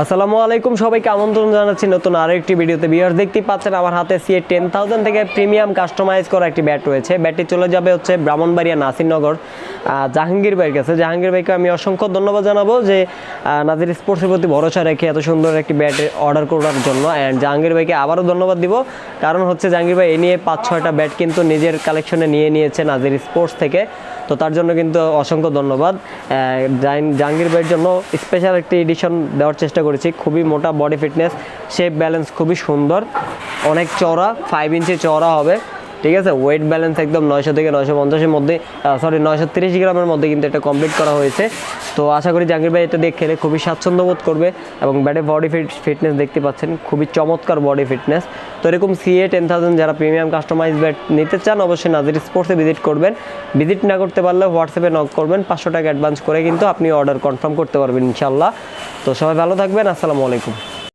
আসসালামু আলাইকুম, সবাইকে আমন্ত্রণ জানাচ্ছি নতুন আরেকটি ভিডিওতে। ভিউয়ার্স, দেখতেই পাচ্ছেন আমার হাতে সিএ 10,000 থেকে প্রিমিয়াম কাস্টমাইজ করা একটি ব্যাট রয়েছে। ব্যাটটি চলে যাবে হচ্ছে ব্রাহ্মণবাড়িয়া নাসিরনগর জাহাঙ্গীর ভাইয়ের কাছে। জাহাঙ্গীর ভাইকে আমি অসংখ্য ধন্যবাদ জানাবো যে নাজির স্পোর্টসের প্রতি ভরসা রেখে এত সুন্দর একটি ব্যাট অর্ডার করার জন্য। অ্যান্ড জাহাঙ্গীর ভাইকে আবারও ধন্যবাদ দিব, কারণ হচ্ছে জাহাঙ্গীর ভাই এ নিয়ে 5-6টা ব্যাট কিন্তু নিজের কালেকশনে নিয়ে নিয়েছে নাজির স্পোর্টস থেকে। তো তার জন্য কিন্তু অসংখ্য ধন্যবাদ। জাহাঙ্গীর ভাইয়ের জন্য স্পেশাল একটি এডিশন দেওয়ার চেষ্টা করেছি। খুবই মোটা বডি ফিটনেস, শেপ ব্যালেন্স খুবই সুন্দর, অনেক চওড়া, 5 ইঞ্চি চওড়া হবে। ঠিক আছে, ওয়েট ব্যালেন্স একদম 900 থেকে 950-এর মধ্যে, 930 গ্রামের মধ্যে কিন্তু এটা কমপ্লিট করা হয়েছে। তো আশা করি জাহাঙ্গীর ভাই এটা দিয়ে খেলে খুবই স্বাচ্ছন্দ্য বোধ করবে। এবং ব্যাটের বডি ফিটনেস দেখতে পাচ্ছেন, খুবই চমৎকার বডি ফিটনেস। তো এরকম সিএ 10,000 যারা প্রিমিয়াম কাস্টমাইজ ব্যাট নিতে চান, অবশ্যই নাজির স্পোর্টসে ভিজিট করবেন। ভিজিট না করতে পারলে হোয়াটসঅ্যাপে নক করবেন, 500 টাকা অ্যাডভান্স করে কিন্তু আপনি অর্ডার কনফার্ম করতে পারবেন ইনশাল্লাহ। তো সবাই ভালো থাকবেন, আসসালামু আলাইকুম।